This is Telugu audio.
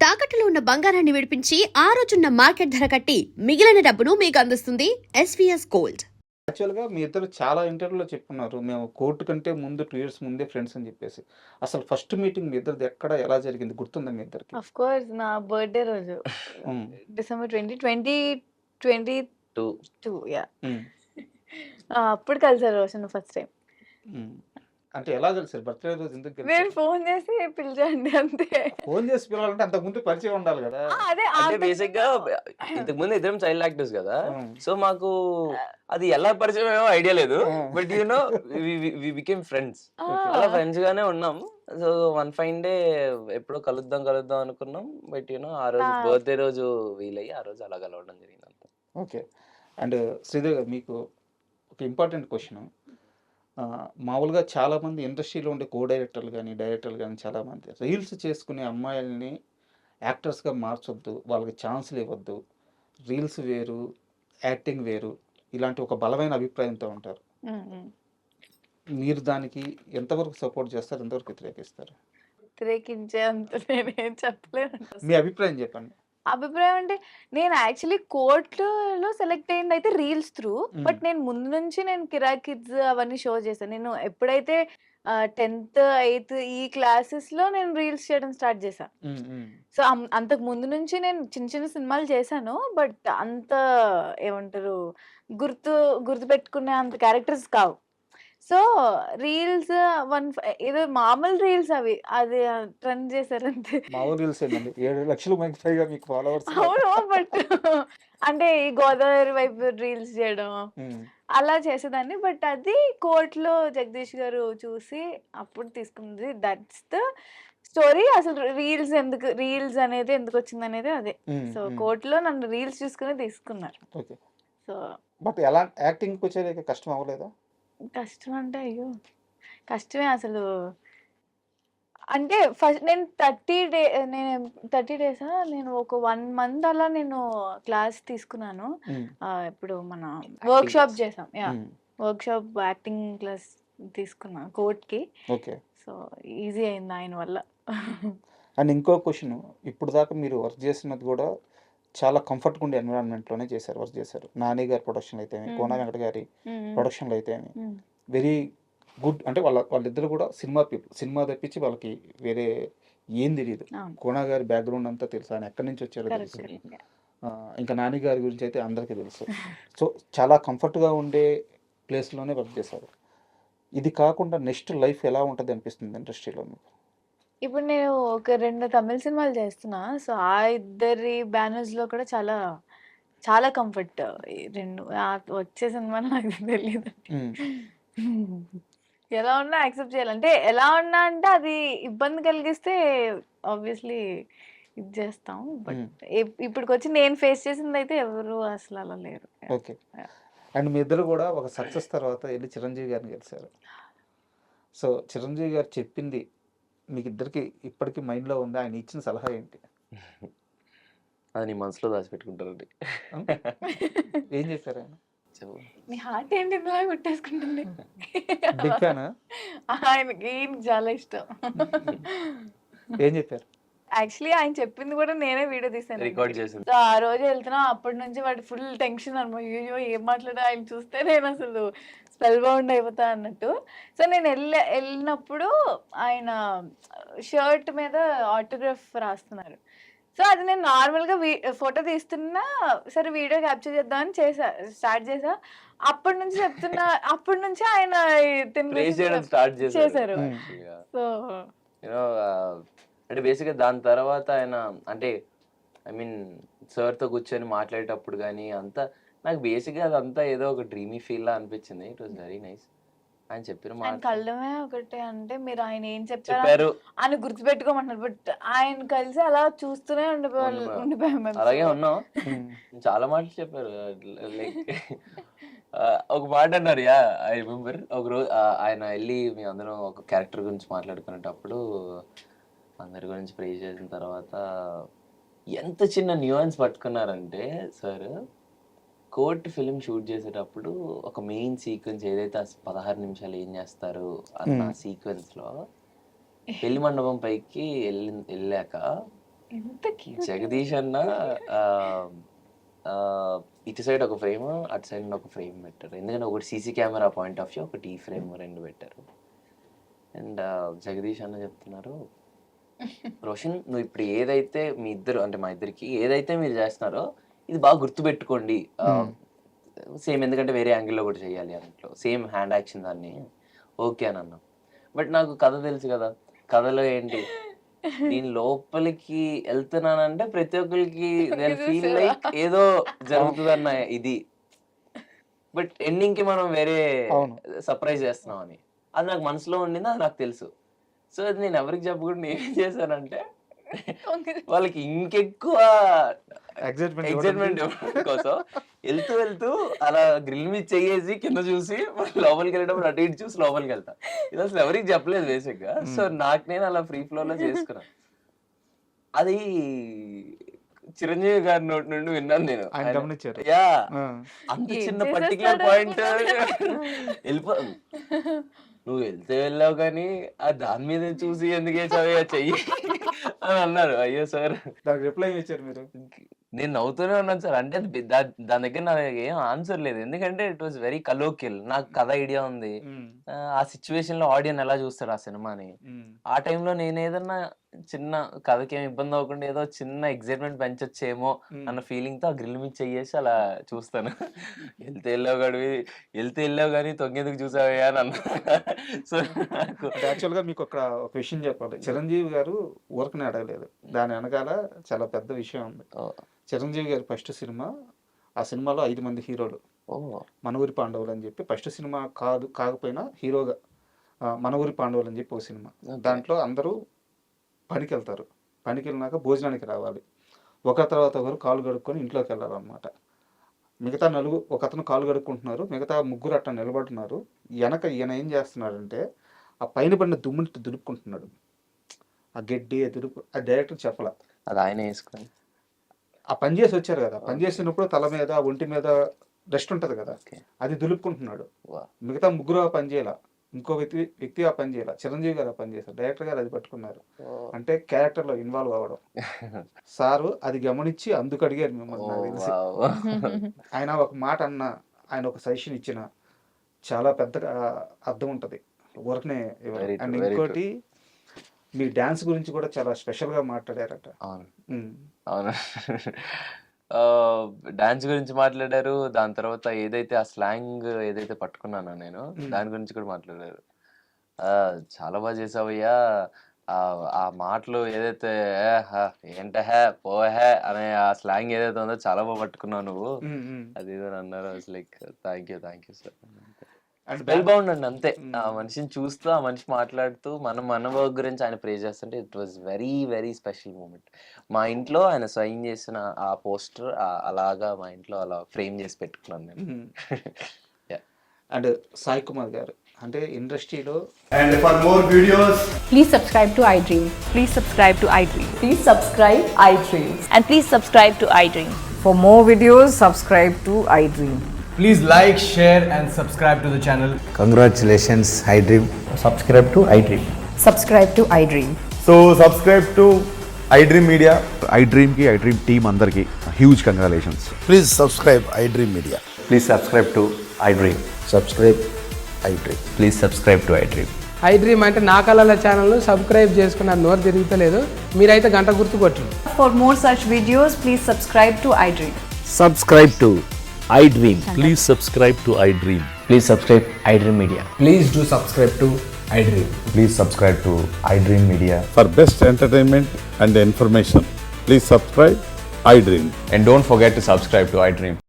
తాకట్టులో ఉన్న బంగారాన్ని విడిపించి ఆ రోజున్న మార్కెట్ ధర కట్టి మిగిలిన డబ్బును మీకు అందిస్తుంది ఎస్వీఎస్ గోల్డ్. యాక్చువల్‌గా మీ ఇద్దరు చాలా ఇంటర్వ్యూలో చెప్పుకున్నారు. మేము కోర్ట్ కంటే ముందు 2 ఇయర్స్ ముందే ఫ్రెండ్స్ అని చెప్పేసి. అసలు ఫస్ట్ మీటింగ్ మీ ఇద్దరిది ఎక్కడ, ఎలా జరిగింది గుర్తుందా మీ ఇద్దరికి? ఆఫ్ కోర్స్ నా బర్త్‌డే రోజు హ్మ్. డిసెంబర్ 2022 హ్మ్. యాహ్! హ్మ్. అప్పుడు కలిసారు రోషన్ ఫస్ట్ టైం. హ్మ్. అంటే ఎలా కలిసారు? బర్త్‌డే రోజు ఎందుకు నేను కలిసారు? ఫోన్ చేసి పిలిచాండి అంతే. ఫోన్ చేసి పిలవాలంటే అంతకుముందు పరిచయం ఉండాలి గదా! అదే అంటే బేసిక్‌గా ఇంతకుముందు ఇద్దరం చైల్డ్ యాక్టర్స్ గదా! హ్మ్. సో, మాకు అది ఎలా పరిచయమయ్యామో ఐడియా లేదు. ఆ! But we became friends. Okay. అలా ఫ్రెండ్స్ గానే ఉన్నాం. సో, వన్ ఫైన్ డే ఎప్పుడో కలుద్దాం అనుకున్నాం. బట్ ఆ రోజు నా బర్త్‌డే రోజు వీలయ్యి ఆ రోజు అలా కలవడం జరిగింది అంతే. ఓకే. అండ్ శ్రీదేవి గారు మీకు ఒక ఇంపార్టెంట్ క్వెషన్. మామూలుగా చాలామంది ఇండస్ట్రీలో ఉండే డైరెక్టర్లు గాని, డైరెక్టర్లు గాని చాలామంది రీల్స్ చేసుకునే అమ్మాయిల్ని యాక్టర్స్‌గా మార్చొద్దు. వాళ్ళకి ఛాన్స్‌లు ఇవ్వద్దు. రీల్స్ వేరు, యాక్టింగ్ వేరు. ఇలాంటి ఒక బలమైన అభిప్రాయంతో ఉంటారు. హ్మ్. హ్మ్. మీరు దానికి ఎంతవరకు సపోర్ట్ చేస్తారు? ఎంతవరకు వ్యతిరేకిస్తారు? వ్యతిరేకించే అంత నేనేం చెప్పలేనండి మీ అసలు. అభిప్రాయం చెప్పండి. అభిప్రాయం అంటే నేను యాక్చువల్లీ కోర్ట్‌లో సెలెక్ట్ అయిందయితే రీల్స్ త్రూ. హ్మ్. బట్ నేను ముందు నుంచి నేను 'కిరాక్ కిడ్స్' అవన్నీ షో చేశాను. నేను ఎప్పుడైతే 10థ్, 8థ్ ఈ క్లాసెస్‌లో నేను రీల్స్ చేయడం స్టార్ట్ చేశా. హ్మ్. హ్మ్. సో, అంతకు ముందు నుంచి నేను చిన్న చిన్న సినిమాలు చేశాను. బట్ అంత ఏమంటారు గుర్తుపెట్టుకునే అంత క్యారెక్టర్స్ కావు. సో, రీల్స్ ఏదో మామూలు రీల్స్ అవి. అది ట్రెండ్ చేశారంతే. మామూలు రీల్స్ ఏంటండి? 7,00,000 మందికి పైగా మీకు ఫాలోవర్స్ ఉన్నారు. అవును. బట్ అంటే ఈ గోదావరి వైపు రీల్స్ చేయడం హ్మ్. అలా చేసేదాన్ని. బట్ అది కోర్ట్‌లో జగదీష్ గారు చూసి అప్పుడు తీసుకుంది. That's the story. అసలు రీల్స్ అనేది ఎందుకొచ్చిందనేది అదే. హ్మ్. సో, హ్మ్. కోర్ట్‌లో నన్ను రీల్స్ చూసుకుని తీసుకున్నారు. ఓకే. సో, బట్ ఎలా యాక్టింగ్‌కొచ్చేదాకా కష్టం అవ్వలేదా? కష్టం అంటే అయ్యో! కష్టమే అసలు. అంటే ఫస్ట్ నేను 30 డేసా? నేను ఒక 1 మంత్ అలా నేను క్లాస్ తీసుకున్నాను. హ్మ్. ఇప్పుడు మన యాక్టింగ్ వర్క్‌షాప్ క్లాస్. చేసాం. యాహ్! హ్మ్. వర్క్‌షాప్ యాక్టింగ్ క్లాస్ తీసుకున్నా కోర్ట్‌కి. ఓకే. సో, ఈజీ అయింది ఆయన వల్ల. అండ్ ఇంకో క్వెషను. ఇప్పటిదాకా మీరు వర్క్ చేసినది గూడా చాలా కంఫర్ట్‌గా ఉండే ఎన్విరాన్మెంట్‌లోనే వర్క్ చేశారు. 'నాని' గారి ప్రొడక్షన్‌లో అయితేమి, హ్మ్. 'కోన వెంకట' గారి హ్మ్. ప్రొడక్షన్‌లో అయితేమి హ్మ్. Very good. అంటే వాళ్ళిద్దరూ కూడా సినిమా పీపుల్. సినిమా తప్పించి వాళ్ళకి వేరే ఏం తెలీదు. అవును. 'కోన' గారి బ్యాక్‌గ్రౌండ్ అంతా తెలుసు. ఆయన ఎక్కడి నుంచి వచ్చారో కరెక్ట్. తెలుసు. కరెక్ట్. యాహ్! ఇంకా 'నాని' గారి గురించి అయితే అందరికీ తెలుసు. సో, చాలా కంఫర్ట్‌గా ఉండే ప్లేస్‌లోనే వర్క్ చేశారు. ఇది కాకుండా నెక్స్ట్ లైఫ్ ఎలా ఉంటది అనిపిస్తుంది ఇండస్ట్రీలో మీకు? ఇప్పుడు నేను ఒక 2 తమిళ్ సినిమాలు చేస్తున్నా. సో, ఆ ఇద్దరి బ్యానర్స్‌లో కూడా చాలా, చాలా కంఫర్ట్. ఈ 2 వచ్చే సినిమాలు నాకు తెలీదండి. హ్మ్. ఎలా ఉన్నా యాక్సెప్ట్ చేయాలి. అంటే ఎలా ఉన్నా అంటే అది ఇబ్బంది కలిగిస్తే ఆబ్వియస్లీ ఇది చేస్తాం. బట్ హ్మ్. ఇప్పటికొచ్చి నేను ఫేస్ చేసిందయితే ఎవరు అసలు అలా లేరు. యాహ్! ఓకే. యాహ్! అండ్ మీ ఇద్దరు కూడా ఒక సక్సెస్ తర్వాత ఎళ్లి చిరంజీవి గారిని కలిసారు. సో, చిరంజీవి గారు చెప్పింది మీకిద్దరికి ఇప్పటికి మైండ్‌లో ఉందా? ఆయన ఇచ్చిన సలహా ఏంటి? అది నీ మనసులో దాచిపెట్టుకుంటారండి. హ్మ్. ఏం చెప్పారాయన? చెప్పు. నీ హార్ట్ ఏంటి ఇంతలా కొట్టేసుకుంటుంది? బిగ్ ఫ్యానా? ఈయనకి చాలా ఇష్టం. ఏం చెప్పారు? యాక్చువల్లీ ఆయన చెప్పింది కూడా నేనే వీడియో తీశానండి. రికార్డ్ చేసింది. సో, ఆ రోజు వెళ్తున్నాం. అప్పటి నుంచి వాడు ఫుల్ టెన్షన్ అనమాట. అయ్యయ్యో! ఏం మాట్లాడా ఆయన చూస్తే నేనసలు స్పెల్ బౌండ్ అయిపోతా అన్నట్టు. సో, నేను ఎళ్ళినప్పుడు ఆయన షర్ట్ మీద ఆటోగ్రాఫ్ రాస్తున్నారు. సో, అది నేను నార్మల్‌గా ఫోటో తీస్తున్నా, సరే వీడియో క్యాప్చర్ చేద్దామని స్టార్ట్ చేశా. అప్పటి నుంచి ఆయన తిన ప్రేజ్ గురించి చేయడం స్టార్ట్ చేశారు చేశారు. హ్మ్. యాక్చువల్‌గా. సో, అంటే బేసిక్‌గా దాని తర్వాత ఆయన అంటే ఐ మీన్ సార్‌తో కూర్చొని మాట్లాడేటప్పుడు గాని అంతా నాకు బేసిక్‌గా అదంతా ఏదో ఒక డ్రీమీ ఫీల్‌లా అనిపించింది. It was very nice. ఆయన చెప్పిన ఆయన మాటలు కలవడమే ఒకటే అంటే మీరు ఆయన ఏం చెప్పారో చెప్పారు. అని గుర్తుపెట్టుకోమంటున్నారు. బట్ ఆయన కలిసి అలా చూస్తూనే ఉండిపోయాం. ఉండిపోయాం మేము. సో, అలాగే ఉన్నాం. హ్మ్. చాలా మాటలు చెప్పారు. లైక్ ఒక మాట అన్నారు. ఐ రిమెంబర్ ఒకరోజు ఆయన ఎళ్లి మేమందరం ఒక క్యారెక్టర్ గురించి మాట్లాడుకునేటప్పుడు అందరి గురించి ప్రైజ్ చేసిన తర్వాత ఎంత చిన్న nuance పట్టుకున్నారంటే sir court film shoot చేసేటప్పుడు ఒక మెయిన్ సీక్వెన్స్ ఏదైతే 16 నిమిషాలు ఏం చేస్తారు అన్న హ్మ్. సీక్వెన్స్‌లో పెళ్లి మండపం పైకి ఎళ్ళాక ఎంత cute. జగదీష్ అన్న ఇటు సైడ్ ఒక ఫ్రేమ్, అటు సైడ్ ఒక ఫ్రేమ్ పెట్టారు. ఎందుకంటే ఒకటి CC camera point of view, ఒకటి ఈ ఫ్రేమ్, రెండు పెట్టారు. అండ్ జగదీష్ అన్న చెప్తున్నారు, రోషన్ నువ్వు ఇప్పుడు ఏదైతే మీ ఇద్దరు అంటే మా ఇద్దరికి ఏదైతే మీరు చేస్తున్నారో ఇది బాగా గుర్తుపెట్టుకోండి. సేమ్ ఎందుకంటే వేరే యాంగిల్లో కూడా చేయాలి అన్నట్లు, సేమ్ హ్యాండ్ యాక్షన్ దాన్ని ఓకే అని అన్నా. బట్ నాకు కథ తెలుసు కదా, కథలో ఏంటి నేను లోపలికి వెళ్తున్నానంటే ప్రతి ఒక్కరికి ఫీల్ లైక్ ఏదో జరుగుతుందన్న ఇది. బట్ ఎండింగ్ కి మనం వేరే సర్ప్రైజ్ చేస్తున్నాం అని అది నాకు మనసులో ఉండింది, అది నాకు తెలుసు. సో అది నేను ఎవరికి చెప్పకుండా నేనేం చేశానంటే వాళ్ళకి ఇంకెక్కువ ఎక్సైట్మెంట్ కోసం వెళ్తూ అలా గ్రిల్ మీద చెయ్యేసి కింద చూసి లోపలికి వెళ్ళేటప్పుడు అటు ఇటు చూసి లోపలికి వెళ్తా. ఇది అసలు ఎవరికి చెప్పలేదు బేసిక్ గా. సో నాకు నేను అలా ఫ్రీ ఫ్లో లో చేసుకున్నాను. అది చిరంజీవి గారి నోటి నుండి విన్నాను నేను. యా అంత చిన్న పర్టికులర్ పాయింట్ వెళ్ళిపో నువ్వు వెళ్తే వెళ్ళావు కానీ ఆ దాని మీద చూసి ఎందుకు వేసావయ్యా చెయ్యి అని అన్నారు. అయ్యో సార్ రిప్లై ఇచ్చారు మీరు? నేను నవ్వుతూనే ఉన్నాను సార్. అంటే దాని దగ్గర నా ఏం ఆన్సర్ లేదు, ఎందుకంటే ఇట్ వాస్ వెరీ కలోకియల్. నాకు కథ ఐడియా ఉంది, ఆ సిచ్యువేషన్ లో ఆడియన్స్ ఎలా చూస్తాడు ఆ సినిమాని. ఆ టైంలో నేను ఏదన్నా చిన్న కథకి ఏమి ఇబ్బంది అవ్వకుండా ఏదో చిన్న ఎక్సైట్మెంట్ పెంచొచ్చేమో అన్న ఫీలింగ్ తో ఆ గ్రిల్ మీద చెయ్యేసి అలా చూస్తాను. వెళ్తే వెళ్ళావు కానీ తొంగేందుకు చూసావయ్యా అని అన్నా. సో యాక్చువల్ గా మీకు ఒక విషయం చెప్పాలి, చిరంజీవి గారు ఊరకనే అడగలేదు, దాని వెనకాల చాలా పెద్ద విషయం ఉంది. చిరంజీవి గారి ఫస్ట్ సినిమా, ఆ సినిమాలో 5 మంది హీరోలు, మన ఊరి పాండవులు అని చెప్పి ఫస్ట్ సినిమా కాకపోయినా హీరోగా మన ఊరి పాండవులు అని చెప్పి ఒక సినిమా. దాంట్లో అందరూ పనికి వెళ్తారు, పనికి వెళ్ళినాక భోజనానికి రావాలి, ఒక తర్వాత ఒకరు కాలు కడుక్కొని ఇంట్లోకి వెళ్ళాలన్నమాట. మిగతా ఒక అతను కాలు కడుక్కుంటున్నారు, మిగతా 3 అట్లా నిలబడుతున్నారు. వెనక ఈయన ఏం చేస్తున్నాడంటే ఆ పైన పడిన దుమ్ముని దులుపుకుంటున్నాడు, ఆ గడ్డి దులుపు. ఆ డైరెక్టర్ చెప్పాల, అది ఆయన వేసుకొని ఆ పని చేసి వచ్చారు కదా, పని చేసినప్పుడు తల మీద ఒంటి మీద డస్ట్ ఉంటది కదా, అది దులుపుకుంటున్నాడు. మిగతా 3 ఆ పని చేయాల, ఇంకో వ్యక్తి ఆ పని చేయాల, చిరంజీవి గారు ఆ పని చేశారు, డైరెక్టర్ గారు అది పట్టుకున్నారు. అంటే క్యారెక్టర్ లో ఇన్వాల్వ్ అవ్వడం. సారు అది గమనించి అందుకు అడిగారు మిమ్మల్ని. నాకు తెలిసి ఆయన ఒక మాట అన్న, ఆయన ఒక సజెషన్ ఇచ్చిన చాలా పెద్ద అర్థం ఉంటది, ఊరకనే. అండ్ ఇంకోటి మీ డాన్స్ గురించి కూడా చాలా స్పెషల్ గా మాట్లాడారట. అవును, డాన్స్ గురించి మాట్లాడారు. దాని తర్వాత ఏదైతే ఆ స్లాంగ్ ఏదైతే పట్టుకున్నానో నేను, దాని గురించి కూడా మాట్లాడారు. చాలా బాగా చేసావయ్యా, ఆ మాటలు ఏదైతే ఏంటహే పోహే అనే ఆ స్లాంగ్ ఏదైతే ఉందో చాలా బాగా పట్టుకున్నావు నువ్వు, అది ఏదో అన్నారు. Like thank you sir. Spell bound అండి అంతే. ఆ మనిషిని చూస్తూ, ఆ మనిషి మాట్లాడుతూ మన వర్క్ గురించి ఆయన ప్రే చేస్తుంటే it was very very special moment. మా ఇంట్లో ఆయన సైన్ చేసిన ఆ పోస్టర్ అలాగా మా ఇంట్లో అలా ఫ్రేమ్ చేసి పెట్టుకున్నాను నేను. అండ్ సాయి కుమార్ గారు అంటే ఇండస్ట్రీలో And for more videos, Please subscribe to iDream. Please subscribe to iDream. Please subscribe iDream. And please subscribe to iDream. For more videos, subscribe to iDream. please like, share and subscribe to the channel. Congratulations, iDream. Subscribe to iDream. Subscribe to iDream. So subscribe to iDream Media. iDream team andarki huge congratulations. Please subscribe iDream Media. Please subscribe to iDream. Subscribe iDream. Please subscribe to iDream. iDream అంటే నా కళల ఛానల్ను సబ్స్క్రైబ్ చేసుకున్న నోరు తిరుగుతలేదు, మీరైతే గంట గుర్తు కొట్టండి. For more such videos, please subscribe to iDream. Subscribe to iDream. Please subscribe to iDream. Please subscribe iDream Media. Please do subscribe to iDream. Please subscribe to iDream Media. For best entertainment and information, please subscribe iDream. And don't forget to subscribe to iDream.